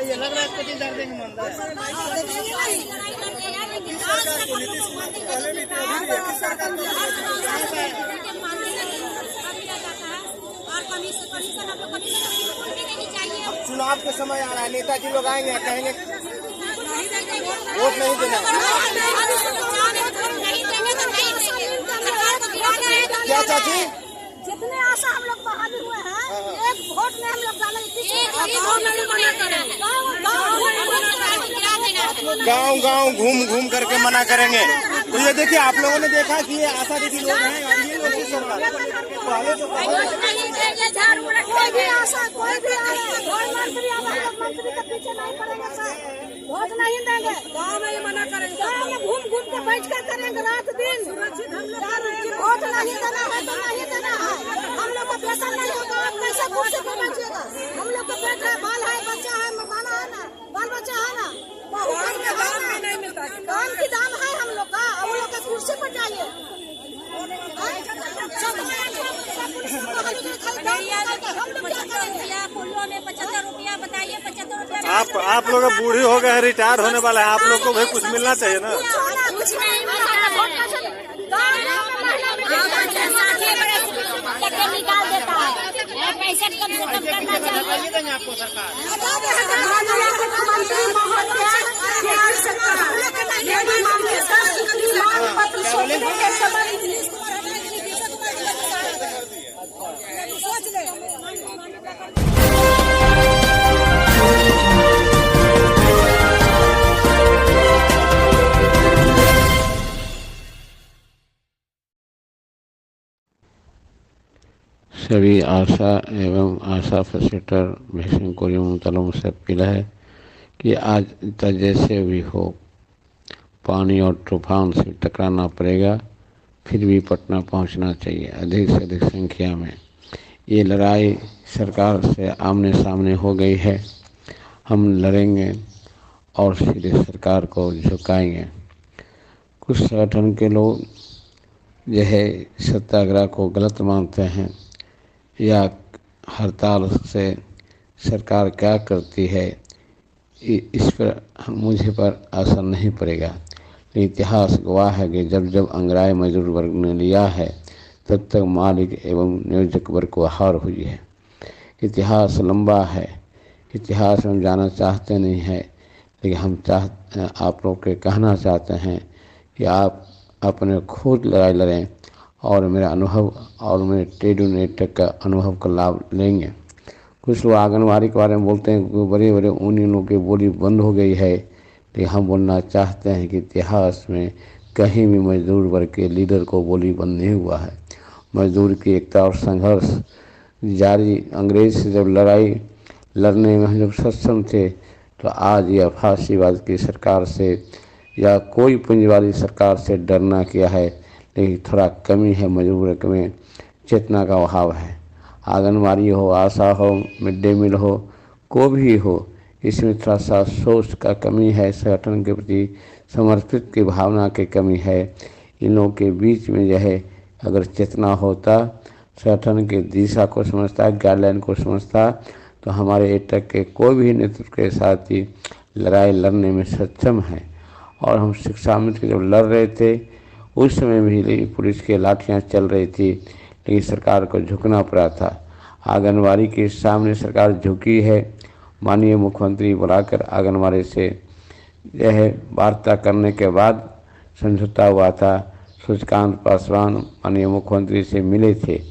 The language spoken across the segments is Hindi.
ये लग रहा है कुछ दर्द नहीं मान रहा है। चुनाव के समय आ रहा है, नेताजी लोग आएंगे कहेंगे वोट नहीं देना। क्या चाची? जितने आशा हम लोग बहादुर हुए हैं, एक वोट में हम लोग डालेंगे। गांव गांव घूम घूम करके मना करेंगे। तो ये देखिए, आप लोगों ने देखा कि ये आशा दीदी लोग हैं और ये लोग की सरकार कोई भी आशा, कोई भी मंत्री के पीछे नहीं पड़ेंगे सर, वोट नहीं देंगे। गाँव में ही मना करेंगे, गाँव में घूम घूम के बैठ कर करेंगे रात दिन। वोट नहीं देना है तो नहीं देना है। हम लोग का पैसा नहीं होगा, आप कैसे कुर्सी पर बैठिएगा? हम लोग का बेटा है, बाल है, बच्चा है, मकान है ना, बाल बच्चा है ना, काम की दाम है हम लोग का। हम लोग का कुर्सी पर जाइए। आप लोग बूढ़ी हो गए, रिटायर होने वाला है, आप लोग को भी कुछ मिलना चाहिए ना। निकाल देता है, पैसे कम से कम करना चाहिए आपको सरकार। सभी आशा एवं आशा फैसिलिटेटर भीषण कोरियों से अपील है कि आज जैसे भी हो पानी और तूफान से टकराना पड़ेगा, फिर भी पटना पहुंचना चाहिए अधिक से अधिक संख्या में। ये लड़ाई सरकार से आमने सामने हो गई है, हम लड़ेंगे और सीधे सरकार को झुकाएंगे। कुछ संगठन के लोग जो है सत्याग्रह को गलत मानते हैं या हड़ताल से सरकार क्या करती है इस पर मुझे पर असर नहीं पड़ेगा। इतिहास गवाह है कि जब जब अंग्राई मजदूर वर्ग ने लिया है तब तक मालिक एवं नियोजक वर्ग को हार हुई है। इतिहास लंबा है, इतिहास हम जाना चाहते नहीं है, लेकिन हम आप लोग के कहना चाहते हैं कि आप अपने खुद लड़ाई लड़ें और मेरा अनुभव और मेरे ट्रेड यूनियन का अनुभव का लाभ लेंगे। कुछ लोग आंगनबाड़ी के बारे में बोलते हैं कि बड़े बड़े यूनियनों की बोली बंद हो गई है, लेकिन हम बोलना चाहते हैं कि इतिहास में कहीं भी मजदूर वर्ग के लीडर को बोली बंद नहीं हुआ है। मजदूर की एकता और संघर्ष जारी, अंग्रेज से जब लड़ाई लड़ने में हम जब सक्षम थे तो आज यह फांसीवाद की सरकार से या कोई पूंजीवादी सरकार से डरना किया है, लेकिन थोड़ा कमी है, मजबूर वर्ग में चेतना का अभाव है। आंगनबाड़ी हो, आशा हो, मिड डे मील हो, को भी हो, इसमें थोड़ा सा सोच का कमी है, संगठन के प्रति समर्पित की भावना की कमी है। इन लोगों के बीच में जो है अगर चेतना होता, संगठन के दिशा को समझता, गाइडलाइन को समझता, तो हमारे एटक के कोई भी नेतृत्व के साथ ही लड़ाई लड़ने में सक्षम है। और हम शिक्षा मित्र जब लड़ रहे थे उस समय भी पुलिस के लाठियां चल रही थी, लेकिन सरकार को झुकना पड़ा था। आंगनबाड़ी के सामने सरकार झुकी है। माननीय मुख्यमंत्री बुलाकर आंगनबाड़ी से यह वार्ता करने के बाद समझौता हुआ था। सूर्यकांत पासवान माननीय मुख्यमंत्री से मिले थे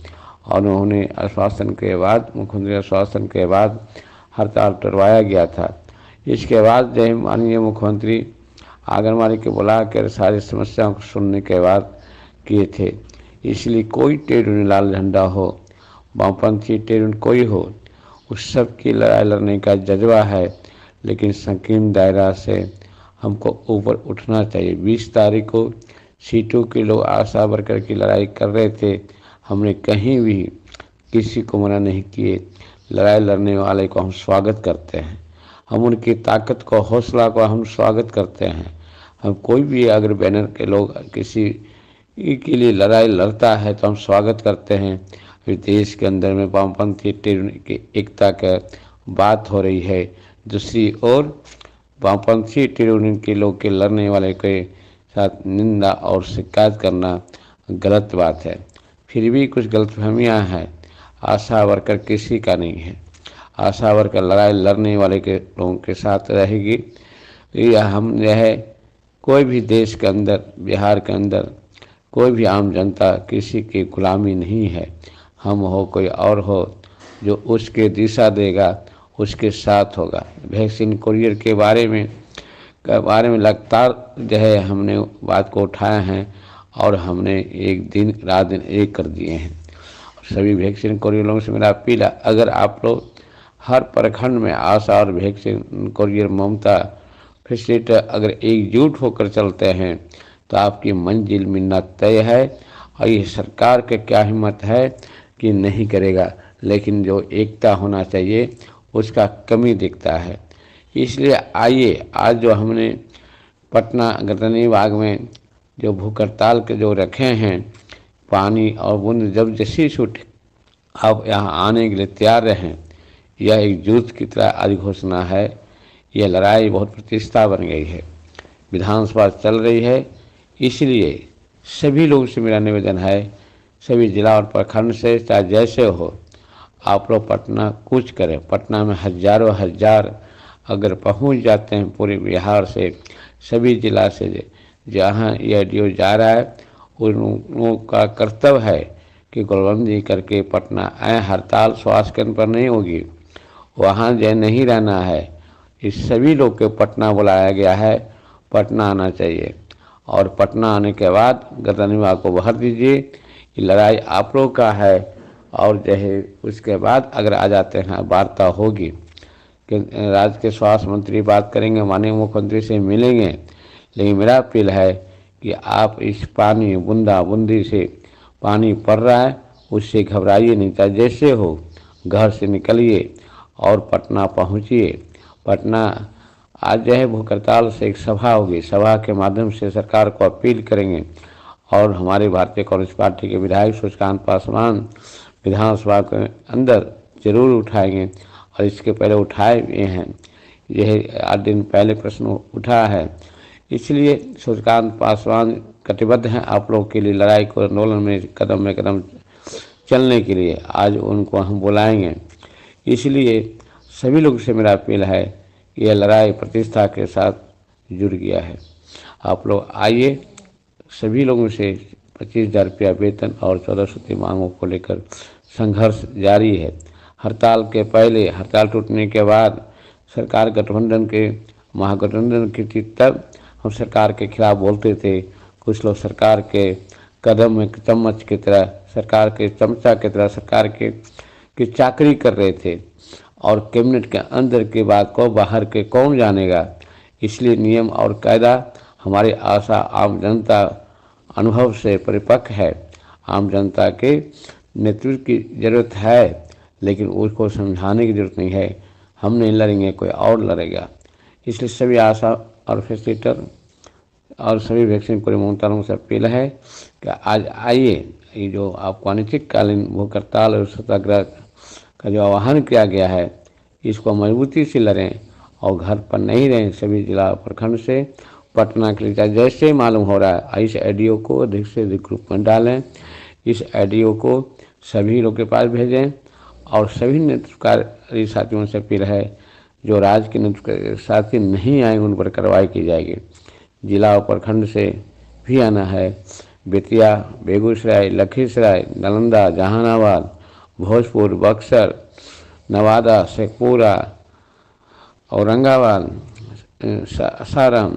और उन्होंने आश्वासन के बाद, मुख्यमंत्री आश्वासन के बाद हड़ताल टरवाया गया था। इसके बाद जो माननीय मुख्यमंत्री आंगनबाड़ी के बुलाकर सारी समस्याओं को सुनने के बाद किए थे। इसलिए कोई ट्रेड यूनियन लाल झंडा हो, वामपंथी ट्रेड यूनियन कोई हो, उस सब की लड़ाई लड़ने का जज्बा है, लेकिन संकीर्ण दायरा से हमको ऊपर उठना चाहिए। 20 तारीख को सीटों के लोग आशा वर्कर की लड़ाई कर रहे थे, हमने कहीं भी किसी को मना नहीं किए। लड़ाई लड़ने वाले को हम स्वागत करते हैं, हम उनकी ताकत को, हौसला को हम स्वागत करते हैं। हम कोई भी अगर बैनर के लोग किसी के लिए लड़ाई लड़ता है तो हम स्वागत करते हैं। अभी देश के अंदर में वामपंथी ट्रेड की एकता का बात हो रही है, दूसरी ओर वामपंथी ट्रेड यूनियन के लोग के लड़ने वाले के साथ निंदा और शिकायत करना गलत बात है। फिर भी कुछ गलतफहमियां हैं। आशा वर्कर किसी का नहीं है। आशा वर्कर लड़ाई लड़ने वाले के लोगों के साथ रहेगी। यह कोई भी देश के अंदर, बिहार के अंदर कोई भी आम जनता किसी की गुलामी नहीं है। हम हो कोई और हो, जो उसके दिशा देगा उसके साथ होगा। वैक्सीन कुरियर के बारे में लगातार जो है हमने बात को उठाया है और हमने एक दिन रात दिन एक कर दिए हैं। सभी वैक्सीन कुरियर लोगों से मेरा अपील है, अगर आप लोग हर प्रखंड में आशा और वैक्सीन कुरियर ममता फैसिलिटेटर अगर एकजुट होकर चलते हैं तो आपकी मंजिल मिलना तय है। और ये सरकार के क्या हिम्मत है कि नहीं करेगा, लेकिन जो एकता होना चाहिए उसका कमी दिखता है। इसलिए आइए, आज जो हमने पटना गगननी बाग में जो भूख हड़ताल के जो रखे हैं, पानी और बूंद जब जैसी छूट आप यहाँ आने के लिए तैयार रहें। यह एक युद्ध की तरह आज घोषणा है। यह लड़ाई बहुत प्रतिष्ठा बन गई है। विधानसभा चल रही है, इसलिए सभी लोगों से मेरा निवेदन है, सभी जिला और प्रखंड से चाहे जैसे हो, आप लोग पटना कूच करें। पटना में हजारों हजार अगर पहुंच जाते हैं पूरे बिहार से, सभी जिला से जहां ये एडीओ जा रहा है, उन लोगों का कर्तव्य है कि गोलबंदी करके पटना आए। हड़ताल स्वास्थ्य केंद्र पर नहीं होगी, वहाँ जो नहीं रहना है। इस सभी लोग को पटना बुलाया गया है, पटना आना चाहिए और पटना आने के बाद गगननी बाग को भर दीजिए। ये लड़ाई आप लोग का है और जो है उसके बाद अगर आ जाते हैं वार्ता होगी कि राज्य के स्वास्थ्य मंत्री बात करेंगे, माननीय मुख्यमंत्री से मिलेंगे। लेकिन मेरा अपील है कि आप इस पानी बूंदा बूंदी से पानी पड़ रहा है उससे घबराइए नहीं, चाहे जैसे हो घर से निकलिए और पटना पहुंचिए। पटना आज जो है भूख हड़ताल से एक सभा होगी, सभा के माध्यम से सरकार को अपील करेंगे और हमारे भारतीय कम्युनिस्ट पार्टी के विधायक सूर्यकांत पासवान विधानसभा के अंदर जरूर उठाएंगे और इसके पहले उठाए भी हैं। यह 8 दिन पहले प्रश्न उठा है, इसलिए सूर्यकांत पासवान कटिबद्ध हैं आप लोग के लिए लड़ाई को आंदोलन में कदम चलने के लिए। आज उनको हम बुलाएंगे। इसलिए सभी लोगों से मेरा अपील है, यह लड़ाई प्रतिष्ठा के साथ जुड़ गया है। आप लोग आइए। सभी लोगों से 25,000 रुपया वेतन और 14 सूत्री मांगों को लेकर संघर्ष जारी है। हड़ताल के पहले, हड़ताल टूटने के बाद सरकार गठबंधन के महागठबंधन की थी, तब हम सरकार के खिलाफ बोलते थे। कुछ लोग सरकार के कदम में चम्मच की तरह, सरकार के चमचा की तरह सरकार की चाकरी कर रहे थे और कैबिनेट के अंदर की बात को बाहर के कौन जानेगा। इसलिए नियम और कायदा हमारी आशा आम जनता अनुभव से परिपक्व है। आम जनता के नेतृत्व की जरूरत है, लेकिन उसको समझाने की जरूरत नहीं है। हम नहीं लड़ेंगे, कोई और लड़ेगा। इसलिए सभी आशा और फैसिलिटेटर और सभी वैक्सीन को मुमतालों से अपील है कि आज आइए। ये जो आपको अनिश्चितकालीन भूख हड़ताल और सत्याग्रह का जो आह्वान किया गया है, इसको मजबूती से लड़ें और घर पर नहीं रहें। सभी जिला प्रखंड से पटना के लिए जैसे मालूम हो रहा है, इस एडीओ को अधिक से अधिक ग्रुप में डालें। इस एडीओ को सभी लोग के पास भेजें और सभी नेतृत्वकारी साथियों से अपील है, जो राज्य के नेतृत्व साथी नहीं आएंगे उन पर कार्रवाई की जाएगी। जिला और प्रखंड से भी आना है। बेतिया, बेगूसराय, लखीसराय, नालंदा, जहानाबाद, भोजपुर, बक्सर, नवादा, शेखपुरा, औरंगाबाद, सासाराम,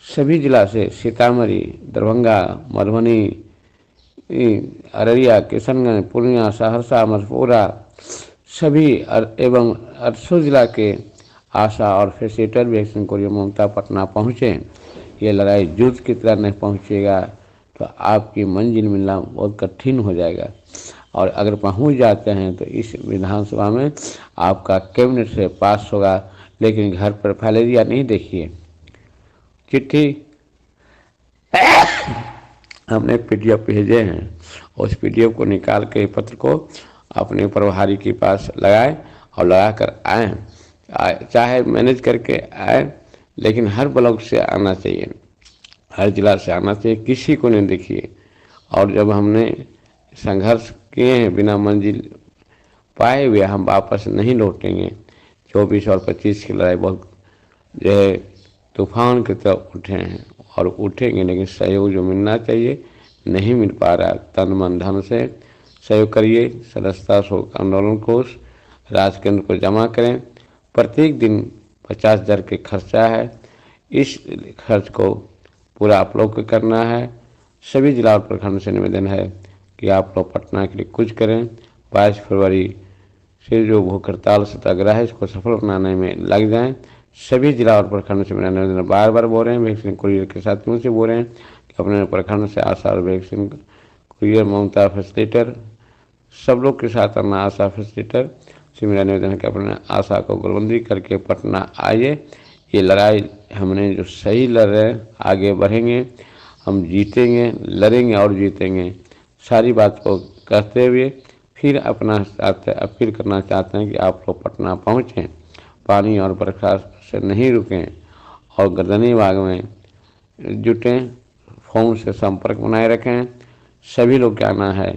सभी जिला से, सीतामढ़ी, दरभंगा, मधुबनी, अररिया, किशनगंज, पूर्णिया, सहरसा, मधेपुरा, सभी एवं 800 जिला के आशा और फैसिलिटेटर वैक्सीन कुरियर ममता पटना पहुँचे। ये लड़ाई युद्ध की तरह नहीं पहुँचेगा तो आपकी मंजिल मिलना बहुत कठिन हो जाएगा। और अगर पहुँच जाते हैं तो इस विधानसभा में आपका कैबिनेट से पास होगा, लेकिन घर पर फैलेरिया नहीं। देखिए, चिट्ठी हमने पीडीएफ भेजे हैं, उस पीडीएफ को निकाल के पत्र को अपने प्रभारी के पास लगाए और लगा कर आए, चाहे मैनेज करके आए, लेकिन हर ब्लॉक से आना चाहिए, हर जिला से आना चाहिए, किसी को नहीं देखिए। और जब हमने संघर्ष किए हैं बिना मंजिल पाए हुए, हम वापस नहीं लौटेंगे। 24 और 25 की लड़ाई बहुत जो है तूफान की तरफ उठे हैं और उठेंगे, लेकिन सहयोग जो मिलना चाहिए नहीं मिल पा रहा। तन मन धन से सहयोग करिए। सदस्यता शोक आंदोलन कोष राज केंद्र को जमा करें। प्रत्येक दिन 50,000 के खर्चा है, इस खर्च को पूरा आप लोग को करना है। सभी जिला और प्रखंड से निवेदन है कि आप लोग पटना के लिए कुछ करें। 22 फरवरी से जो भूख हड़ताल सत्याग्रह है, इसको सफल बनाने में लग जाएं। सभी जिला और प्रखंड से मेरा निवेदन बार बार बोल रहे हैं, वैक्सीन कुरियर के साथियों से बोल रहे हैं कि अपने प्रखंड से आशा और वैक्सीन कुरियर, ममता फैसिलिटेटर, सब लोग के साथ अपना आशा फैसिलिटेटर से मेरा निवेदन है कि अपने आशा को गोलबंदी करके पटना आइए। ये लड़ाई हमने जो सही लड़ रहे हैं, आगे बढ़ेंगे, हम जीतेंगे, लड़ेंगे और जीतेंगे। सारी बात को कहते हुए फिर अपील करना चाहते हैं कि आप लोग पटना पहुँचें, पानी और बरखा से नहीं रुकें और गर्दनी बाग में जुटें, फोन से संपर्क बनाए रखें। सभी लोग के आना है,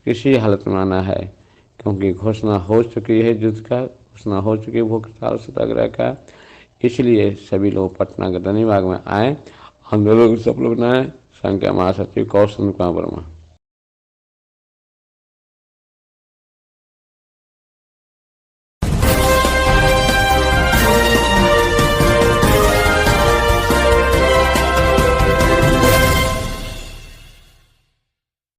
किसी हालत में आना है, क्योंकि घोषणा हो चुकी है युद्ध का, घोषणा हो चुकी है भूख हड़ताल सत्याग्रह का। इसलिए सभी लोग पटना गर्दनी बाग में आए, आंदोलन को सफल बनाएं। संघ के महासचिव कौशल कुमार वर्मा।